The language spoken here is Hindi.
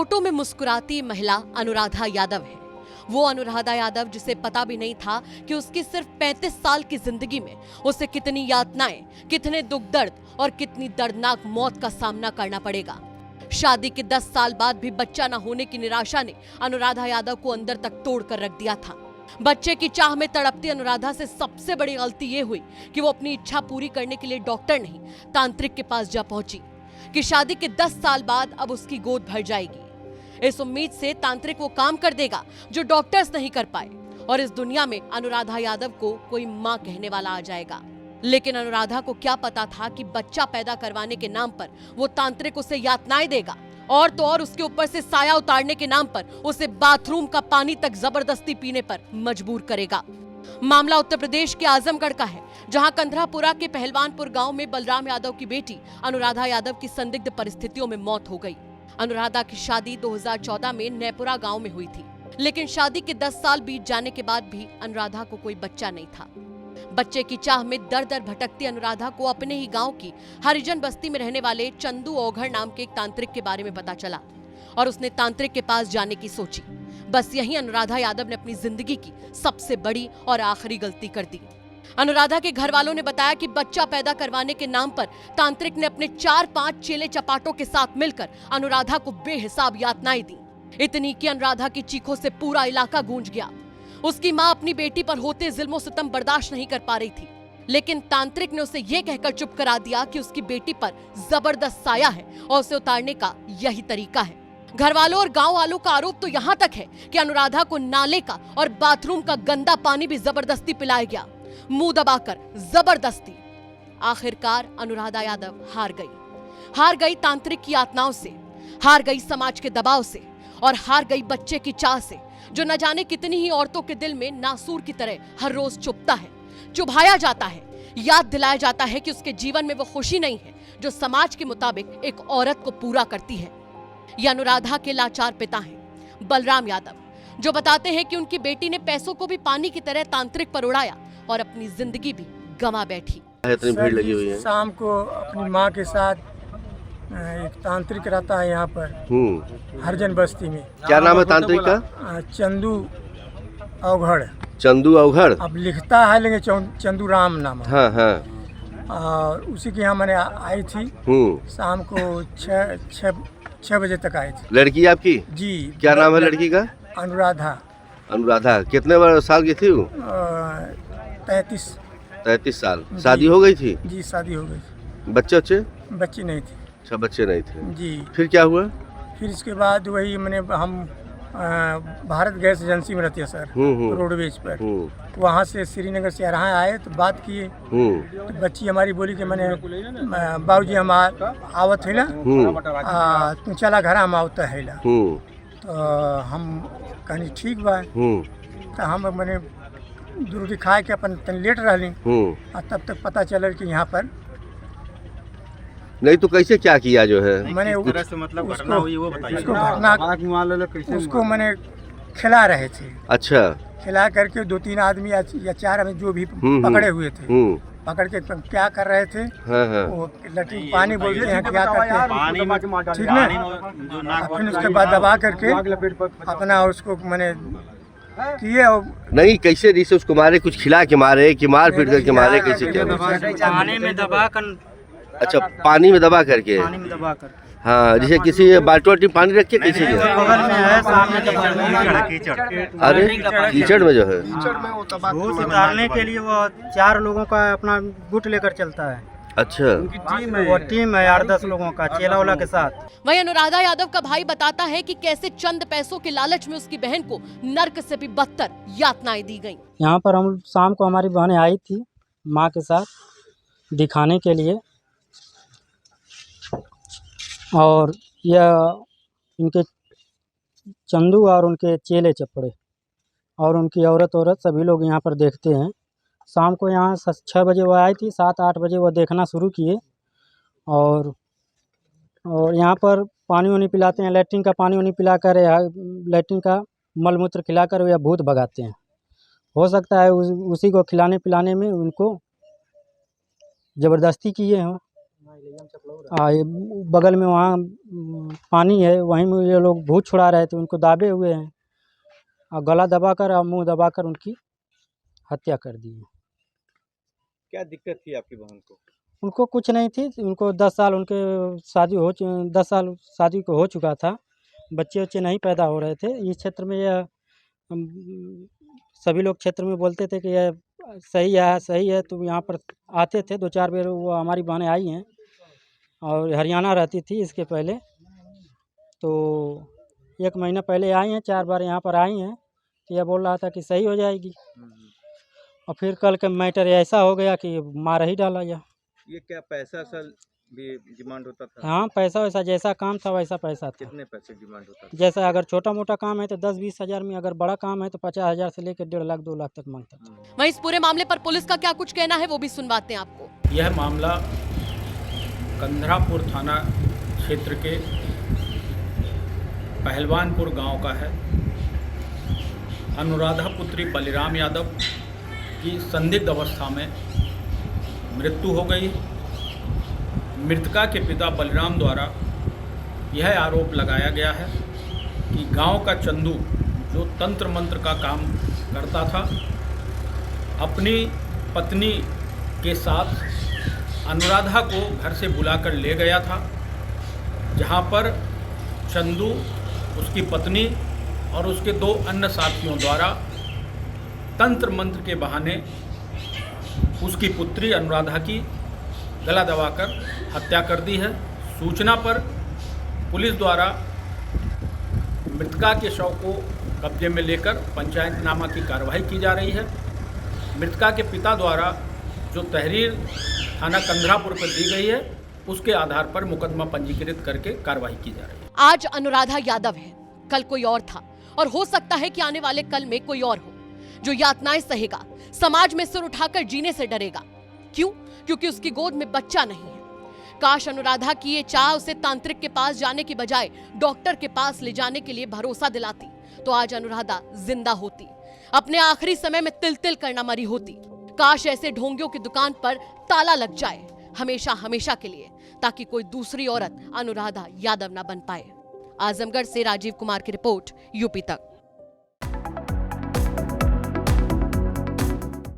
फोटो में मुस्कुराती महिला अनुराधा यादव है। वो अनुराधा यादव जिसे पता भी नहीं था कि उसकी सिर्फ 35 साल की जिंदगी में उसे कितनी यातनाएं, कितने दुख दर्द और कितनी दर्दनाक मौत का सामना करना पड़ेगा। शादी के 10 साल बाद भी बच्चा न होने की निराशा ने अनुराधा यादव को अंदर तक तोड़ कर रख दिया था। बच्चे की चाह में तड़पती अनुराधा से सबसे बड़ी गलती ये हुई कि वो अपनी इच्छा पूरी करने के लिए डॉक्टर नहीं, तांत्रिक के पास जा पहुंची कि शादी के 10 साल बाद अब उसकी गोद भर जाएगी। इस उम्मीद से तांत्रिक वो काम कर देगा जो डॉक्टर्स नहीं कर पाए और इस दुनिया में अनुराधा यादव को कोई मां कहने वाला आ जाएगा। लेकिन अनुराधा को क्या पता था कि बच्चा पैदा करवाने के नाम पर वो तांत्रिक उसे यातनाएं देगा और तो और उसके ऊपर से साया उतारने के नाम पर उसे बाथरूम का पानी तक जबरदस्ती पीने पर मजबूर करेगा। मामला उत्तर प्रदेश के आजमगढ़ का है, जहां कंधरापुरा के पहलवानपुर गांव में बलराम यादव की बेटी अनुराधा यादव की संदिग्ध परिस्थितियों में मौत हो गई। अनुराधा की शादी 2014 में नैपुरा गांव में हुई थी, लेकिन शादी के 10 साल बीत जाने के बाद भी अनुराधा को कोई बच्चा नहीं था। बच्चे की चाह में दर दर भटकती अनुराधा को अपने ही गांव की हरिजन बस्ती में रहने वाले चंदू औघड़ नाम के एक तांत्रिक के बारे में पता चला और उसने तांत्रिक के पास जाने की सोची। बस यही अनुराधा यादव ने अपनी जिंदगी की सबसे बड़ी और आखिरी गलती कर दी। अनुराधा के घर वालों ने बताया कि बच्चा पैदा करवाने के नाम पर तांत्रिक ने अपने 4-5 चेले चपाटों के साथ मिलकर अनुराधा को बेहिसाब यातनाएं दी। इतनी कि अनुराधा की चीखों से पूरा इलाका गूंज गया। उसकी मां अपनी बेटी पर होते जुल्मों सितम बर्दाश्त नहीं कर पा रही थी, लेकिन तांत्रिक ने उसे यह कहकर चुप करा दिया कि उसकी बेटी पर जबरदस्त साया है और उसे उतारने का यही तरीका है। घर वालों और गांव वालों का आरोप तो यहाँ तक है कि अनुराधा को नाले का और बाथरूम का गंदा पानी भी जबरदस्ती पिलाया गया, मुंह दबाकर जबरदस्ती। आखिरकार अनुराधा यादव हार गई तांत्रिक की यातनाओं से, हार गई समाज के दबाव से और हार गई बच्चे की चाह से, जो न जाने कितनी ही औरतों के दिल में नासूर की तरह हर रोज चुभता है, चुभाया जाता है, याद दिलाया जाता है कि उसके जीवन में वो खुशी नहीं है जो समाज के मुताबिक एक औरत को पूरा करती है। ये अनुराधा के लाचार पिता हैं बलराम यादव, जो बताते हैं कि उनकी बेटी ने पैसों को भी पानी की तरह तांत्रिक पर उड़ाया और अपनी जिंदगी भी गंवा बैठी। इतनी भीड़ लगी हुई है। शाम को अपनी माँ के साथ एक तांत्रिक रहता है यहाँ पर हरिजन बस्ती में। क्या नाम है तांत्रिक का? चंदू औघड़। चंदू औघड़? अब लिखता है लेकिन चंदू राम नाम है। हाँ हाँ। और उसी के यहाँ मैंने आई थी शाम को 6 बजे तक आई थी। लड़की आपकी? जी। क्या नाम है लड़की का? अनुराधा। अनुराधा कितने साल की थी वो? 33 साल। शादी हो गई थी? जी शादी हो गई। बच्चे नहीं थे। अच्छा, बच्चे नहीं थे जी। फिर क्या हुआ? फिर इसके बाद वही मैंने हम भारत गैस एजेंसी में रहती है सर, रोडवेज पर। वहाँ से श्रीनगर से यहाँ आए तो बात किए तो बच्ची हमारी बोली कि मैंने बाबूजी हम आवत है ना, तू चला घर हम आवता है ला। तो हम कहनी ठीक बा। तो हम मैंने रोटी खा के अपन तन लेट रही और तब तक पता चल कि यहाँ पर नहीं। तो कैसे क्या किया जो है? मैंने मतलब घटना हुई वो बताइए। उसको मैंने खिला रहे थे। अच्छा। खिला करके 2-3 आदमी या 4 आदमी जो भी पकड़े हुए थे, पकड़ के क्या कर रहे थे? हाँ। वो लठी पानी बोलते हैं, क्या करते हैं, ठीक ना? फिर उसके बाद दबा करके अपना उसको मैंने किए। नहीं, कैसे जैसे उसको मारे, कुछ खिला के मारे कि मार पीट करके मारे, कैसे क्या? पानी में दबा कर। अच्छा, पानी में दबा करके। हाँ, जैसे किसी बाल्टी पानी रख के कैसे? बगल में है, सामने अरे कीचड़ में जो है घूस उतारने के लिए वो 4 लोगों का अपना गुट लेकर चलता है। अच्छा। वो टीम है 8-10 लोगों का, चेला वाला के साथ। वहीं अनुराधा यादव का भाई बताता है कि कैसे चंद पैसों के लालच में उसकी बहन को नर्क से भी बदतर यातनाएं दी गईं। यहाँ पर हम शाम को हमारी बहनें आई थी माँ के साथ दिखाने के लिए, और यह इनके चंदू और उनके चेले चपड़े और उनकी औरत सभी लोग यहाँ पर देखते हैं। शाम को यहाँ 6 बजे वो आई थी, 7-8 बजे वो देखना शुरू किए और यहाँ पर पानी वानी पिलाते हैं, लैट्रिन का पानी वानी पिलाकर या लैट्रिन का मलमूत्र खिलाकर या भूत भगाते हैं। हो सकता है उसी को खिलाने पिलाने में उनको ज़बरदस्ती किए हों। ये बगल में वहाँ पानी है, वहीं में ये लोग भूत छुड़ा रहे थे, उनको दाबे हुए हैं और गला दबाकर और मुंह दबाकर उनकी हत्या कर दी है। क्या दिक्कत थी आपकी बहन को? उनको कुछ नहीं थी, उनको 10 साल उनके 10 साल शादी को हो चुका था, बच्चे नहीं पैदा हो रहे थे। इस क्षेत्र में यह सभी लोग क्षेत्र में बोलते थे कि यह सही है, तो यहाँ पर आते थे 2-4 बार। वो हमारी बहनें आई हैं और हरियाणा रहती थी इसके पहले, तो 1 महीना पहले आई हैं, 4 बार यहाँ पर आई हैं। तो यह बोल रहा था कि सही हो जाएगी, और फिर कल का मैटर ऐसा हो गया कि मार ही डाला यह। ये क्या पैसा सल भी डिमांड होता था? हाँ, पैसा वैसा जैसा काम था वैसा पैसा था। कितने पैसे डिमांड होता था? जैसा अगर छोटा मोटा काम है तो 10-20 हज़ार में, अगर बड़ा काम है तो 50,000 से लेकर 1.5 लाख 2 लाख तक मांगता था। वहीं इस पूरे मामले पर पुलिस का क्या कुछ कहना है वो भी सुनवाते हैं आपको। यह मामला कंधरापुर थाना क्षेत्र के पहलवानपुर गांव का है। अनुराधा पुत्री बलिराम यादव की संदिग्ध अवस्था में मृत्यु हो गई। मृतका के पिता बलिराम द्वारा यह आरोप लगाया गया है कि गांव का चंदू, जो तंत्र मंत्र का काम करता था, अपनी पत्नी के साथ अनुराधा को घर से बुलाकर ले गया था, जहां पर चंदू, उसकी पत्नी और उसके 2 अन्य साथियों द्वारा तंत्र मंत्र के बहाने उसकी पुत्री अनुराधा की गला दबाकर हत्या कर दी है। सूचना पर पुलिस द्वारा मृतका के शव को कब्जे में लेकर पंचायतनामा की कार्रवाई की जा रही है। मृतका के पिता द्वारा जो तहरीर थाना कंधरापुर पर दी गई है, उसके आधार पर मुकदमा पंजीकृत करके कार्रवाई की जा रही है। आज अनुराधा यादव है, कल कोई और था, और हो सकता है कि आने वाले कल में कोई और हो जो यातनाएं सहेगा, समाज में सिर उठाकर जीने से डरेगा। क्यों? क्योंकि उसकी गोद में बच्चा नहीं है। काश अनुराधा की ये चाह उसे तांत्रिक के पास जाने की बजाय डॉक्टर के पास ले जाने के लिए भरोसा दिलाती, तो आज अनुराधा जिंदा होती, अपने आखिरी समय में तिल तिल करना मरी होती। काश ऐसे ढोंगियों की दुकान पर ताला लग जाए हमेशा हमेशा के लिए, ताकि कोई दूसरी औरत अनुराधा यादव ना बन पाए। आजमगढ़ से राजीव कुमार की रिपोर्ट, यूपी तक।